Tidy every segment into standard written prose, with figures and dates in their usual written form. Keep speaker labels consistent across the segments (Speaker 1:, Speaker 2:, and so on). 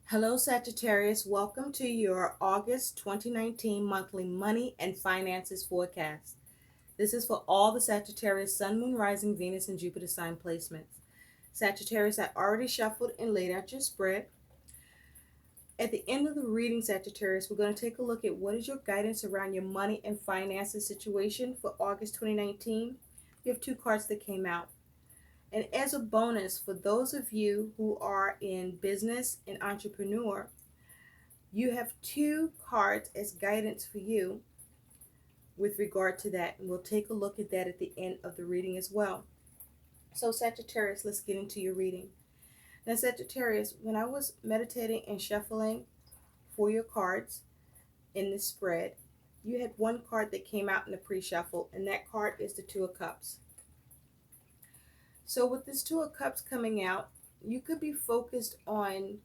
Speaker 1: Hello, Sagittarius. Welcome to your August 2019 monthly money and finances forecast. This is for all the Sagittarius Sun, Moon, Rising, Venus, and Jupiter sign placements. Sagittarius, I already shuffled and laid out your spread. At the end of the reading, Sagittarius, we're going to take a look at what is your guidance around your money and finances situation for August 2019. You have two cards that came out. And as a bonus, for those of you who are in business and entrepreneur, you have two cards as guidance for you with regard to that. And we'll take a look at that at the end of the reading as well. So, Sagittarius, let's get into your reading. Now, Sagittarius, when I was meditating and shuffling for your cards in this spread, you had one card that came out in the pre-shuffle, and that card is the Two of Cups. So with this Two of Cups coming out, you could be focused on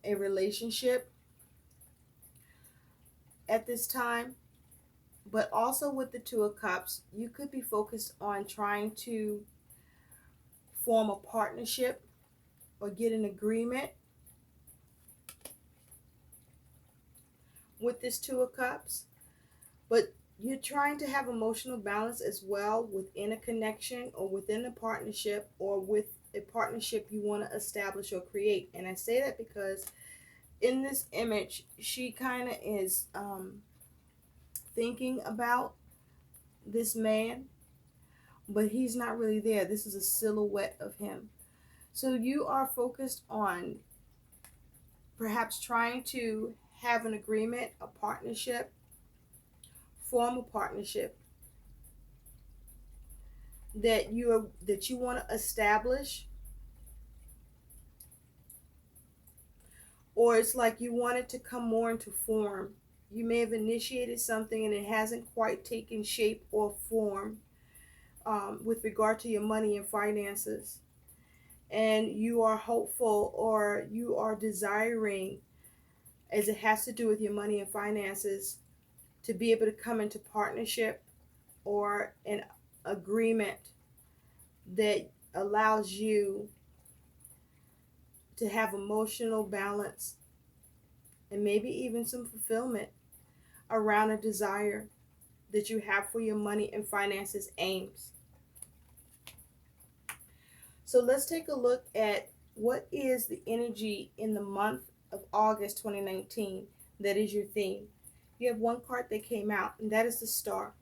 Speaker 1: a relationship at this time, but also with the Two of Cups, you could be focused on trying to form a partnership or get an agreement with this Two of Cups. But you're trying to have emotional balance as well within a connection or within a partnership or with a partnership you want to establish or create. And I say that because in this image, she kind of is thinking about this man, but he's not really there. This is a silhouette of him. So you are focused on perhaps trying to have an agreement, a partnership, form a partnership that you want to establish, or it's like you want it to come more into form. You may have initiated something and it hasn't quite taken shape or form with regard to your money and finances, and you are hopeful or you are desiring, as it has to do with your money and finances, to be able to come into partnership or an agreement that allows you to have emotional balance and maybe even some fulfillment around a desire that you have for your money and finances aims. So let's take a look at what is the energy in the month of August 2019 that is your theme. You have one card that came out, and that is the Star.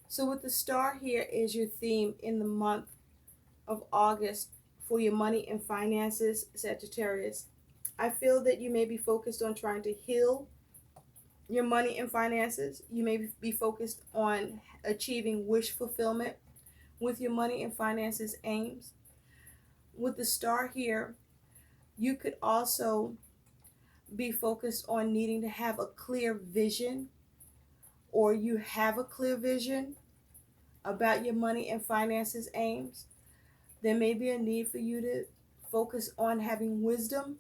Speaker 1: So with the Star here is your theme in the month of August for your money and finances, Sagittarius. I feel that you may be focused on trying to heal your money and finances. You may be focused on achieving wish fulfillment with your money and finances aims. With the Star here, you could also be focused on needing to have a clear vision, or you have a clear vision about your money and finances aims. There may be a need for you to focus on having wisdom.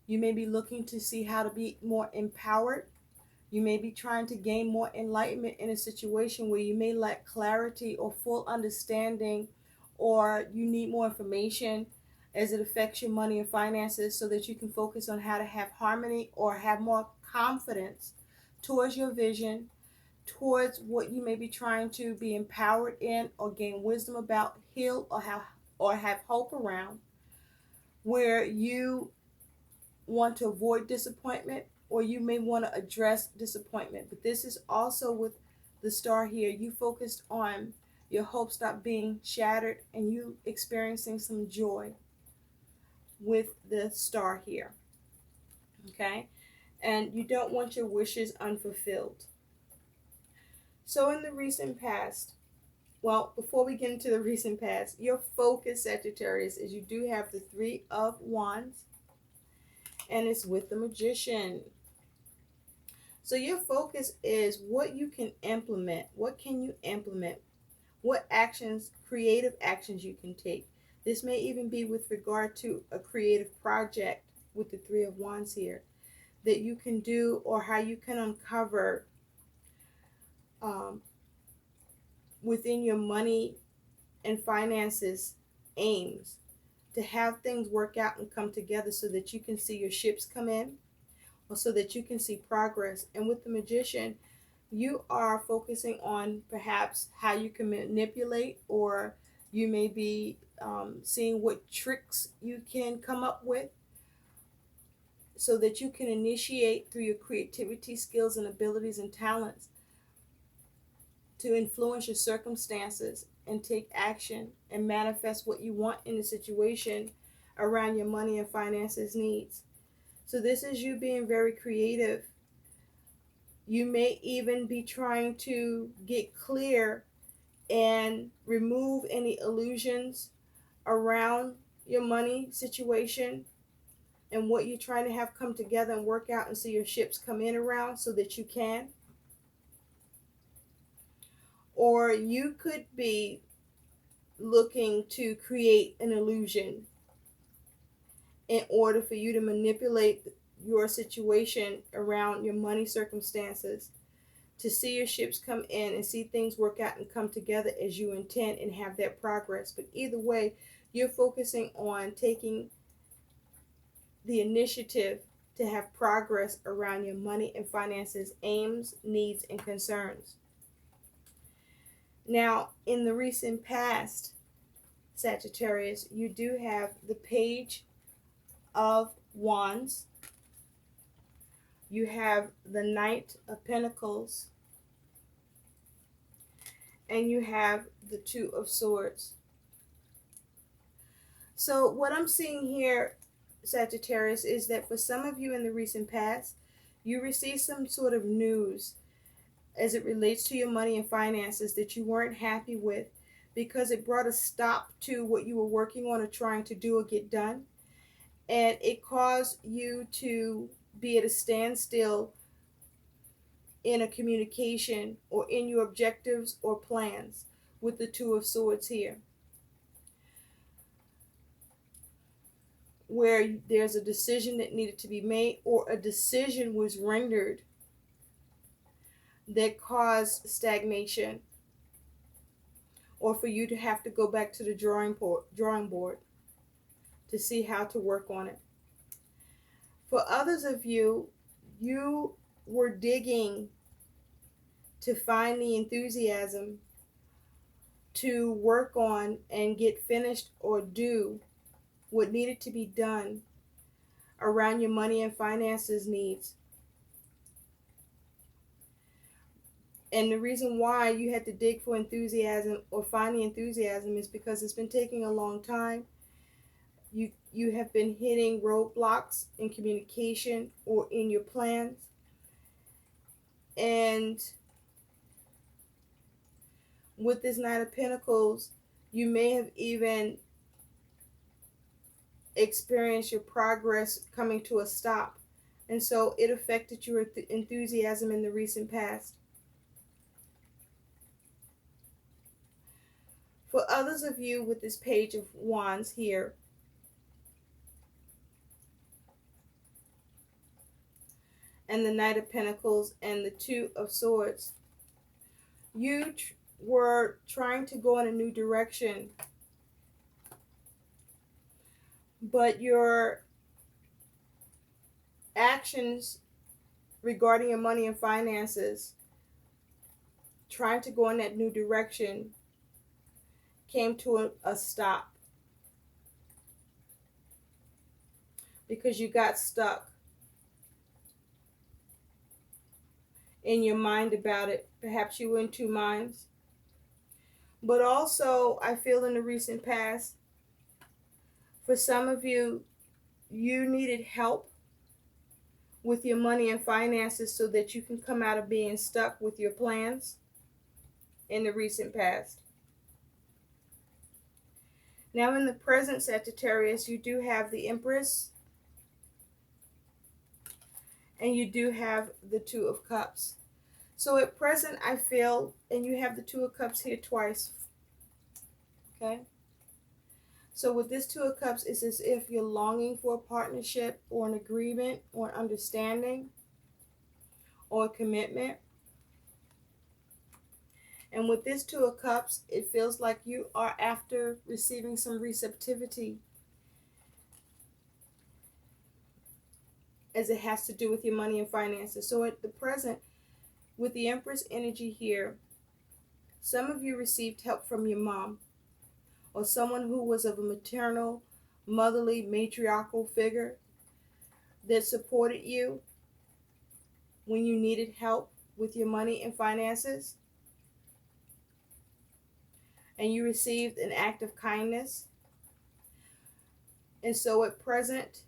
Speaker 1: You may be looking to see how to be more empowered. You may be trying to gain more enlightenment in a situation where you may lack clarity or full understanding, or you need more information as it affects your money and finances so that you can focus on how to have harmony or have more confidence towards your vision, towards what you may be trying to be empowered in or gain wisdom about, heal, or have hope around, where you want to avoid disappointment or you may want to address disappointment. But this is also with the Star here. You focused on your hopes not being shattered and you experiencing some joy with the Star here. Okay? And you don't want your wishes unfulfilled. So in the recent past, well, before we get into the recent past, your focus, Sagittarius, is you do have the Three of Wands, and it's with the Magician. So your focus is what you can implement. What can you implement? What actions, creative actions you can take. This may even be with regard to a creative project with the Three of Wands here that you can do, or how you can uncover within your money and finances aims to have things work out and come together so that you can see your ships come in, or so that you can see progress. And with the Magician, you are focusing on perhaps how you can manipulate, or you may be seeing what tricks you can come up with so that you can initiate through your creativity, skills, and abilities and talents to influence your circumstances and take action and manifest what you want in the situation around your money and finances needs. So this is you being very creative. You may even be trying to get clear and remove any illusions around your money situation and what you're trying to have come together and work out and see your ships come in around so that you can. Or you could be looking to create an illusion in order for you to manipulate your situation around your money circumstances to see your ships come in and see things work out and come together as you intend and have that progress. But either way, you're focusing on taking the initiative to have progress around your money and finances aims, needs, and concerns. Now, in the recent past, Sagittarius, you do have the Page of Wands. You have the Knight of Pentacles. And you have the Two of Swords. So what I'm seeing here, Sagittarius, is that for some of you in the recent past, you received some sort of news as it relates to your money and finances that you weren't happy with, because it brought a stop to what you were working on or trying to do or get done. And it caused you to be at a standstill in a communication or in your objectives or plans with the Two of Swords here, where there's a decision that needed to be made or a decision was rendered that caused stagnation, or for you to have to go back to the drawing board to see how to work on it. For others of you, you were digging to find the enthusiasm to work on and get finished or do what needed to be done around your money and finances needs. And the reason why you had to dig for enthusiasm or find the enthusiasm is because it's been taking a long time. You have been hitting roadblocks in communication or in your plans. And with this Knight of Pentacles, you may have even experienced your progress coming to a stop. And so it affected your enthusiasm in the recent past. For others of you with this Page of Wands here, and the Knight of Pentacles and the Two of Swords, you were trying to go in a new direction, but your actions regarding your money and finances, trying to go in that new direction, came to a stop because you got stuck in your mind about it. Perhaps you were in two minds. But also, I feel in the recent past, for some of you, you needed help with your money and finances so that you can come out of being stuck with your plans in the recent past. Now in the present, Sagittarius, you do have the Empress and you do have the Two of Cups. So at present, I feel, and you have the Two of Cups here twice. Okay? So with this Two of Cups, it's as if you're longing for a partnership or an agreement or an understanding or a commitment. And with this Two of Cups, it feels like you are after receiving some receptivity as it has to do with your money and finances. So at the present, with the Empress energy here, some of you received help from your mom or someone who was of a maternal, motherly, matriarchal figure that supported you when you needed help with your money and finances. And you received an act of kindness. And so at present,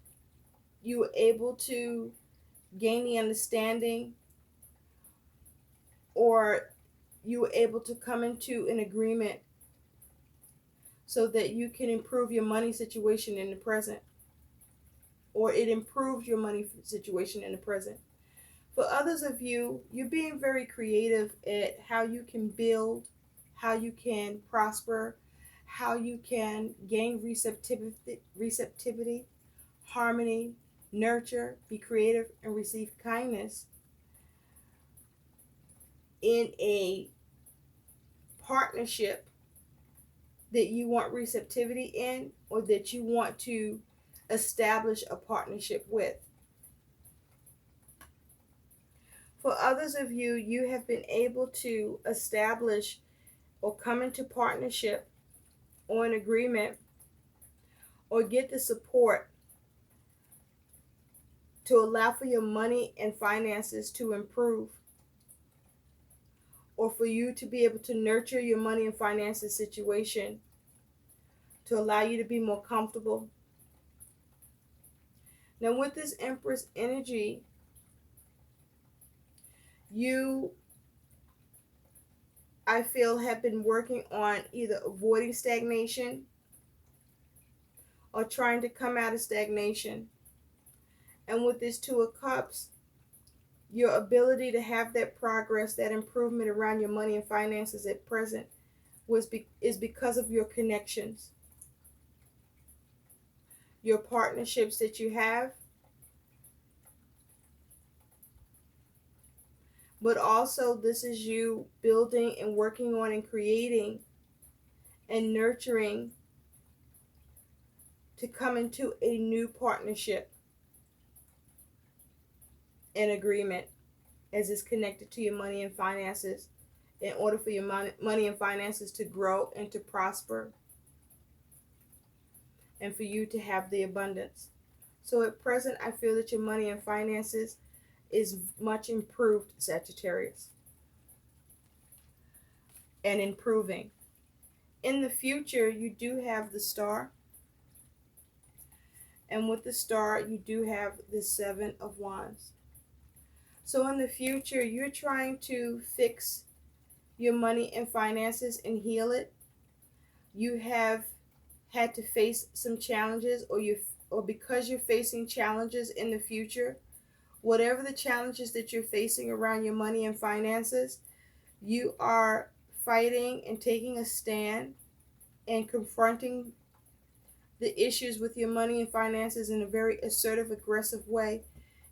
Speaker 1: you were able to gain the understanding, or you were able to come into an agreement so that you can improve your money situation in the present, or it improved your money situation in the present. For others of you, you're being very creative at how you can build, how you can prosper, how you can gain receptivity, harmony, nurture, be creative, and receive kindness in a partnership that you want receptivity in, or that you want to establish a partnership with. For others of you, you have been able to establish or come into partnership or an agreement or get the support to allow for your money and finances to improve, or for you to be able to nurture your money and finances situation to allow you to be more comfortable. Now with this Empress energy, you, I feel, have been working on either avoiding stagnation or trying to come out of stagnation. And with this Two of Cups, your ability to have that progress, that improvement around your money and finances at present is because of your connections, your partnerships that you have, but also this is you building and working on and creating and nurturing to come into a new partnership and agreement as it's connected to your money and finances, in order for your money and finances to grow and to prosper, and for you to have the abundance. So at present, I feel that your money and finances is much improved, Sagittarius, and improving. In the future, you do have the Star, and with the Star, you do have the Seven of Wands. So in the future, you're trying to fix your money and finances and heal it. You have had to face some challenges, or because you're facing challenges in the future, whatever the challenges that you're facing around your money and finances, you are fighting and taking a stand and confronting the issues with your money and finances in a very assertive, aggressive way,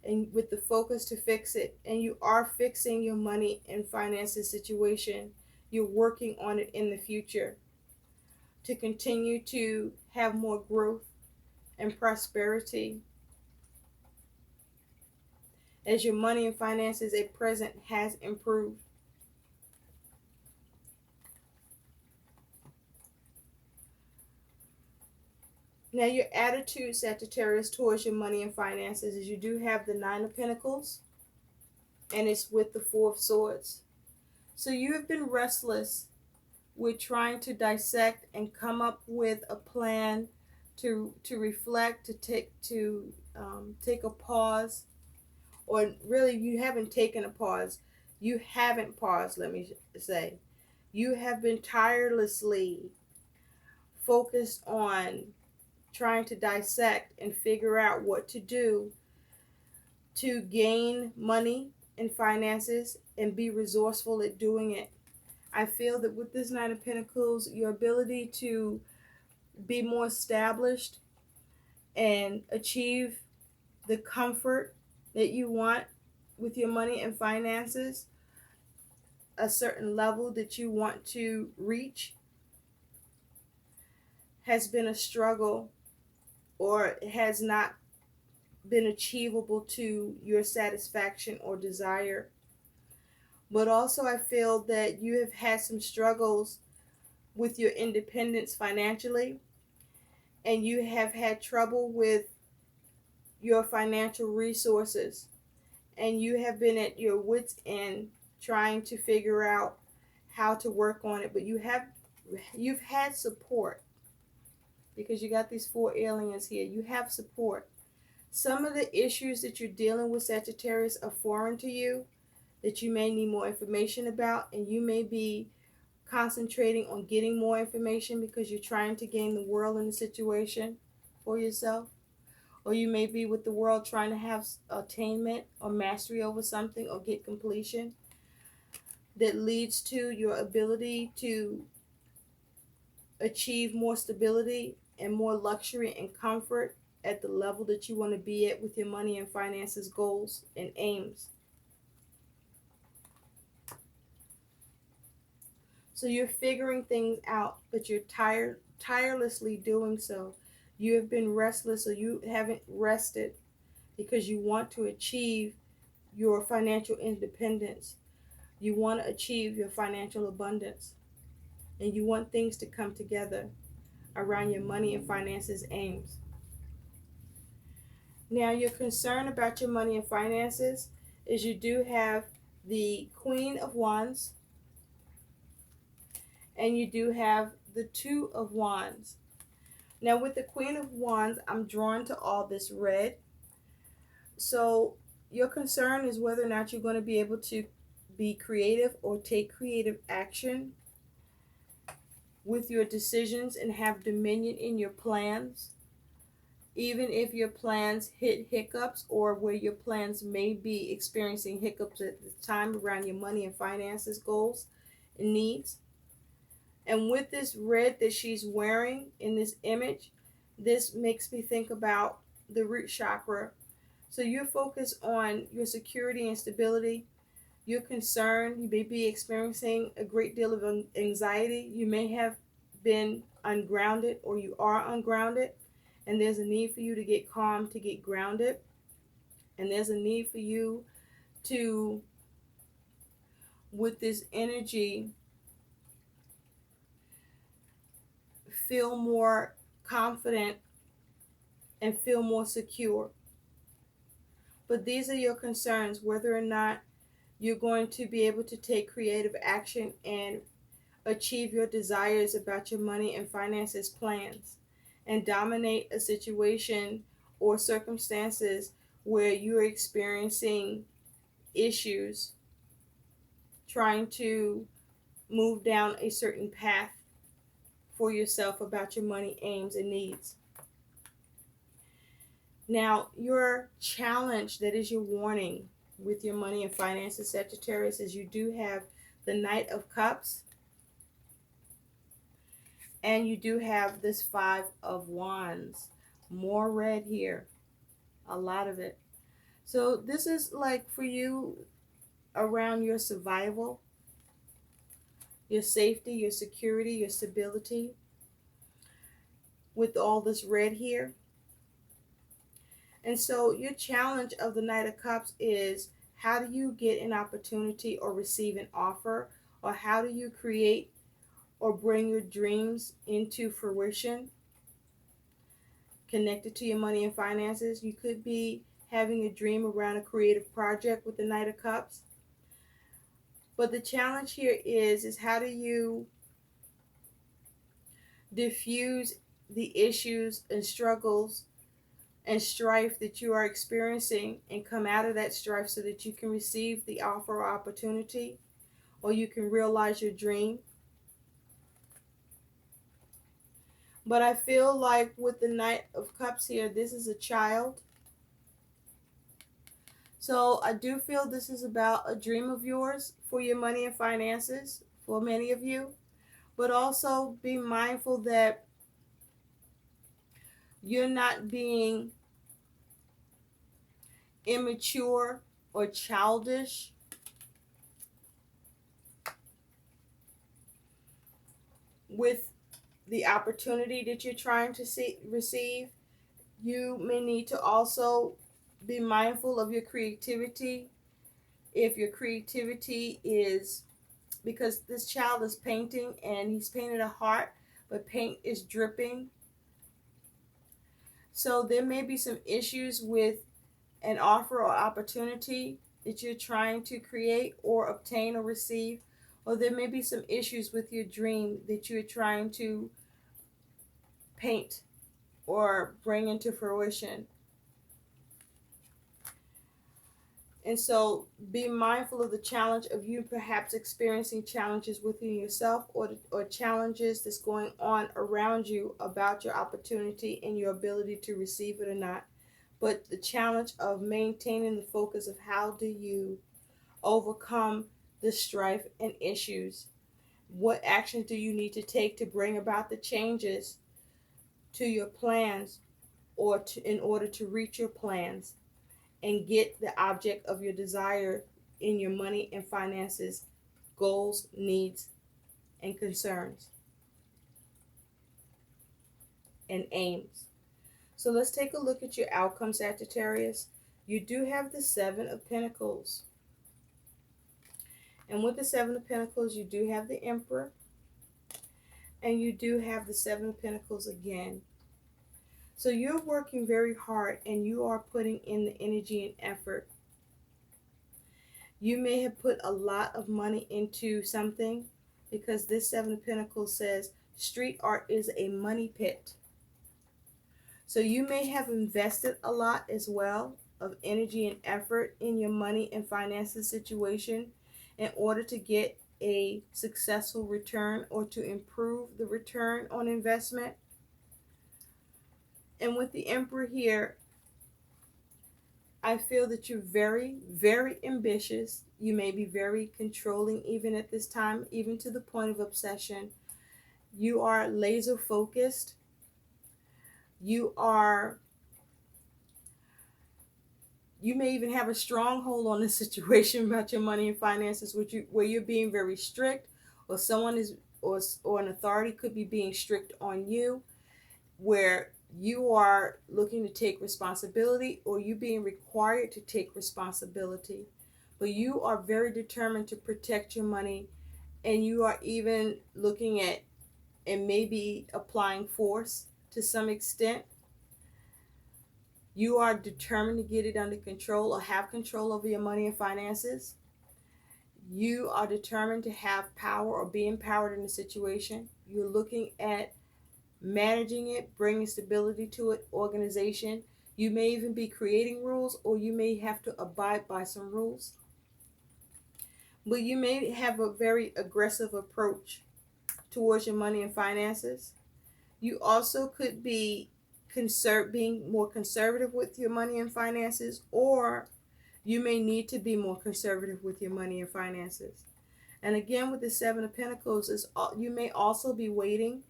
Speaker 1: and with the focus to fix it. And you are fixing your money and finances situation. You're working on it in the future to continue to have more growth and prosperity, as your money and finances at present has improved. Now your attitude, Sagittarius, towards your money and finances is you do have the Nine of Pentacles, and it's with the Four of Swords. So you have been restless with trying to dissect and come up with a plan to reflect, to take a pause, or really you haven't taken a pause. You haven't paused, let me say. You have been tirelessly focused on trying to dissect and figure out what to do to gain money and finances and be resourceful at doing it. I feel that with this Nine of Pentacles, your ability to be more established and achieve the comfort that you want with your money and finances, a certain level that you want to reach, has been a struggle, or has not been achievable to your satisfaction or desire. But also, I feel that you have had some struggles with your independence financially, and you have had trouble with your financial resources, and you have been at your wits' end trying to figure out how to work on it. But you've had support, because you got these four aliens here. You have support. Some of the issues that you're dealing with, Sagittarius, are foreign to you, that you may need more information about, and you may be concentrating on getting more information because you're trying to gain the world in the situation for yourself. Or you may be with the world trying to have attainment or mastery over something or get completion that leads to your ability to achieve more stability and more luxury and comfort at the level that you want to be at with your money and finances goals and aims. So you're figuring things out, but you're tirelessly doing so. You have been restless, or you haven't rested, because you want to achieve your financial independence. You want to achieve your financial abundance, and you want things to come together around your money and finances aims. Now, your concern about your money and finances is you do have the Queen of Wands, and you do have the Two of Wands. Now, with the Queen of Wands, I'm drawn to all this red. So your concern is whether or not you're going to be able to be creative or take creative action with your decisions and have dominion in your plans, even if your plans hit hiccups, or where your plans may be experiencing hiccups at the time around your money and finances goals and needs. And with this red that she's wearing in this image, this makes me think about the root chakra. So you're focused on your security and stability. You're concerned. You may be experiencing a great deal of anxiety. You may have been ungrounded, or you are ungrounded. And there's a need for you to get calm, to get grounded. And there's a need for you to, with this energy, feel more confident and feel more secure. But these are your concerns, whether or not you're going to be able to take creative action and achieve your desires about your money and finances plans, and dominate a situation or circumstances where you're experiencing issues, trying to move down a certain path for yourself about your money aims and needs. Now, your challenge, that is your warning with your money and finances, Sagittarius, is you do have the Knight of Cups, and you do have this Five of Wands. More red here, a lot of it. So this is like for you around your survival, your safety, your security, your stability, with all this red here. And so your challenge of the Knight of Cups is, how do you get an opportunity or receive an offer, or how do you create or bring your dreams into fruition connected to your money and finances? You could be having a dream around a creative project with the Knight of Cups. But the challenge here is how do you diffuse the issues and struggles and strife that you are experiencing, and come out of that strife so that you can receive the offer or opportunity, or you can realize your dream. But I feel like with the Knight of Cups here, this is a child. So I do feel this is about a dream of yours for your money and finances for many of you. But also be mindful that you're not being immature or childish with the opportunity that you're trying to receive. You may need to also be mindful of your creativity. If your creativity is, because this child is painting and he's painted a heart, but paint is dripping. So there may be some issues with an offer or opportunity that you're trying to create or obtain or receive, or there may be some issues with your dream that you're trying to paint or bring into fruition. And so be mindful of the challenge of you perhaps experiencing challenges within yourself, or challenges that's going on around you about your opportunity and your ability to receive it or not. But the challenge of maintaining the focus of how do you overcome the strife and issues. What actions do you need to take to bring about the changes to your plans, or in order to reach your plans and get the object of your desire in your money and finances, goals, needs, and concerns, and aims. So let's take a look at your outcome, Sagittarius. You do have the Seven of Pentacles. And with the Seven of Pentacles, you do have the Emperor. And you do have the Seven of Pentacles again. So you're working very hard and you are putting in the energy and effort. You may have put a lot of money into something, because this Seven of Pentacles says street art is a money pit. So you may have invested a lot as well of energy and effort in your money and finances situation in order to get a successful return or to improve the return on investment. And with the Emperor here, I feel that you're very, very ambitious. You may be very controlling even at this time, even to the point of obsession. You are laser focused. You may even have a stronghold on the situation about your money and finances, where you're being very strict, or someone is, or an authority could be being strict on you, where you are looking to take responsibility, or you being required to take responsibility. But you are very determined to protect your money, and you are even looking at and maybe applying force to some extent. You are determined to get it under control or have control over your money and finances. You are determined to have power or be empowered in the situation. You're looking at managing it, bringing stability to it, organization. You may even be creating rules, or you may have to abide by some rules. But you may have a very aggressive approach towards your money and finances. You also could be being more conservative with your money and finances, or you may need to be more conservative with your money and finances. And again, with the Seven of Pentacles, you may also be waiting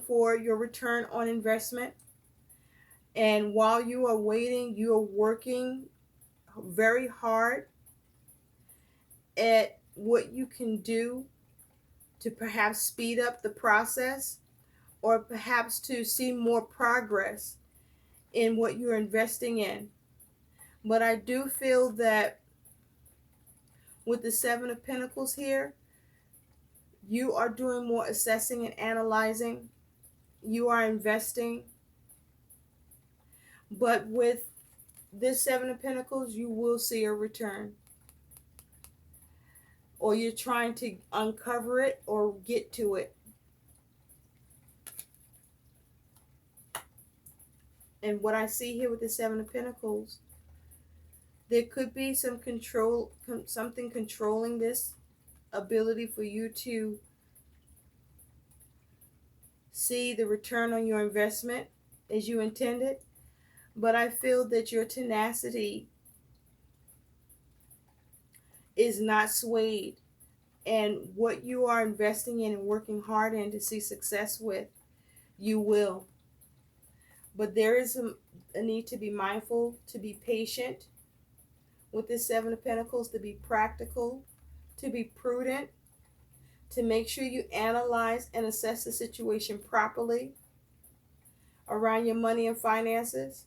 Speaker 1: for your return on investment. And while you are waiting, you are working very hard at what you can do to perhaps speed up the process, or perhaps to see more progress in what you're investing in. But I do feel that with the Seven of Pentacles here, you are doing more assessing and analyzing. You are investing. But with this Seven of Pentacles, you will see a return. Or you're trying to uncover it or get to it. And what I see here with the Seven of Pentacles, there could be some control, something controlling this ability for you to see the return on your investment as you intended. But I feel that your tenacity is not swayed, and what you are investing in and working hard in to see success with, you will. But there is a need to be mindful, to be patient with this Seven of Pentacles, to be practical, to be prudent, to make sure you analyze and assess the situation properly around your money and finances,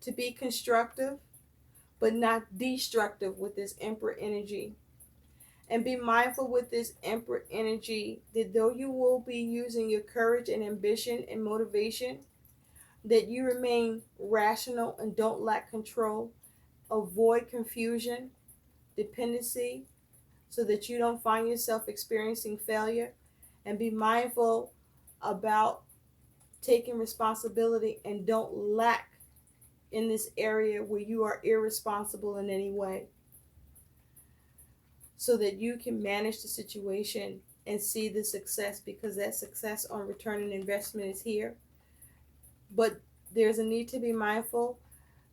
Speaker 1: to be constructive but not destructive with this Emperor energy. And be mindful with this Emperor energy that though you will be using your courage and ambition and motivation, that you remain rational and don't lack control. Avoid confusion, dependency, so that you don't find yourself experiencing failure. And be mindful about taking responsibility and don't lack in this area where you are irresponsible in any way, so that you can manage the situation and see the success, because that success on return on investment is here. But there's a need to be mindful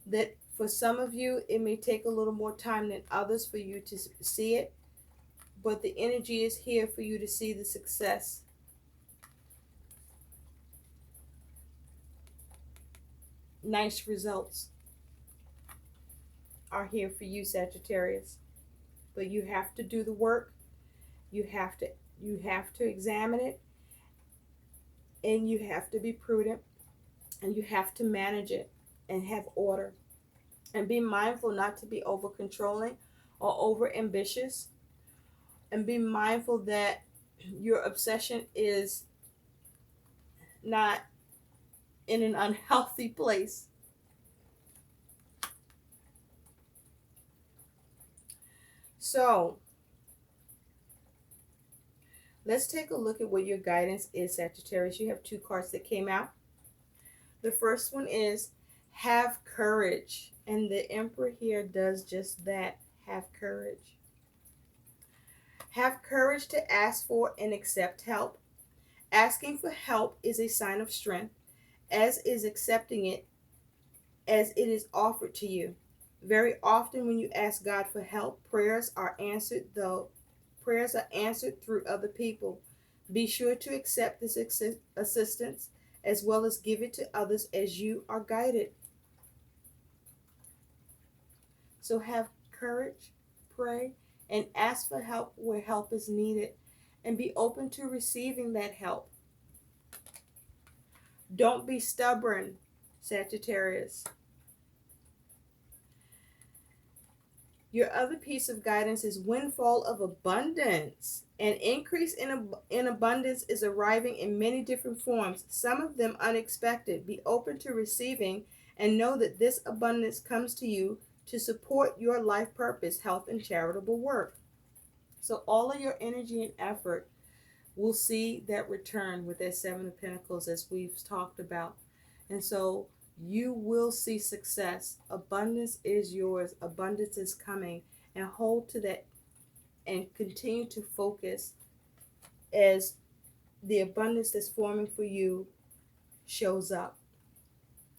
Speaker 1: that for some of you, it may take a little more time than others for you to see it, but the energy is here for you to see the success. Nice results are here for you, Sagittarius. But you have to do the work. You have to examine it, and you have to be prudent, and you have to manage it and have order. And be mindful not to be over controlling or over ambitious. And be mindful that your obsession is not in an unhealthy place. So let's take a look at what your guidance is, Sagittarius. You have two cards that came out. The first one is have courage. And the Emperor here does just that. Have courage. Have courage to ask for and accept help. Asking for help is a sign of strength, as is accepting it as it is offered to you. Very often when you ask God for help, prayers are answered through other people. Be sure to accept this assistance as well as give it to others as you are guided. So have courage, pray, and ask for help where help is needed, and be open to receiving that help. Don't be stubborn, Sagittarius. Your other piece of guidance is windfall of abundance. An increase in abundance is arriving in many different forms, some of them unexpected. Be open to receiving and know that this abundance comes to you to support your life purpose, health, and charitable work. So all of your energy and effort will see that return with that Seven of Pentacles, as we've talked about. And so you will see success. Abundance is yours. Abundance is coming. And hold to that and continue to focus as the abundance that's forming for you shows up.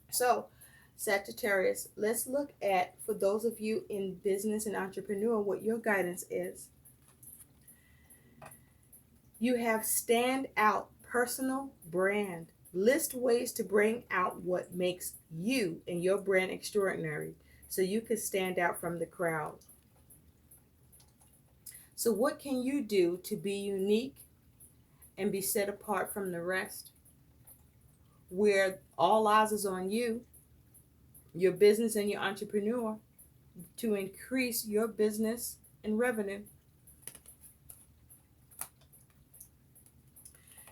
Speaker 1: So, Sagittarius, let's look at, for those of you in business and entrepreneur, what your guidance is. You have stand out, personal brand. List ways to bring out what makes you and your brand extraordinary so you can stand out from the crowd. So what can you do to be unique and be set apart from the rest? Where all eyes is on you, your business and your entrepreneur, to increase your business and revenue.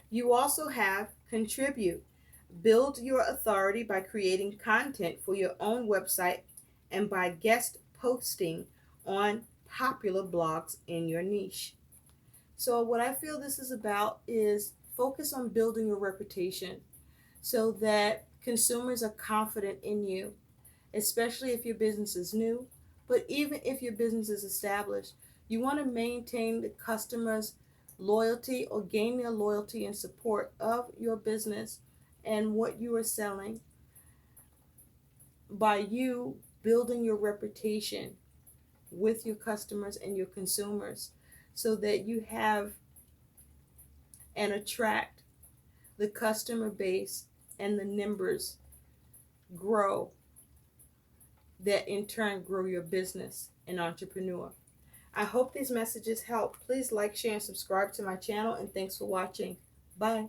Speaker 1: You also have contribute. Build your authority by creating content for your own website and by guest posting on popular blogs in your niche. So what I feel this is about is focus on building your reputation so that consumers are confident in you, especially if your business is new. But even if your business is established, you want to maintain the customers' loyalty or gain their loyalty and support of your business and what you are selling by you building your reputation with your customers and your consumers, so that you have and attract the customer base and the numbers grow, that in turn grow your business and entrepreneur. I hope these messages help. Please like, share, and subscribe to my channel, and thanks for watching. Bye.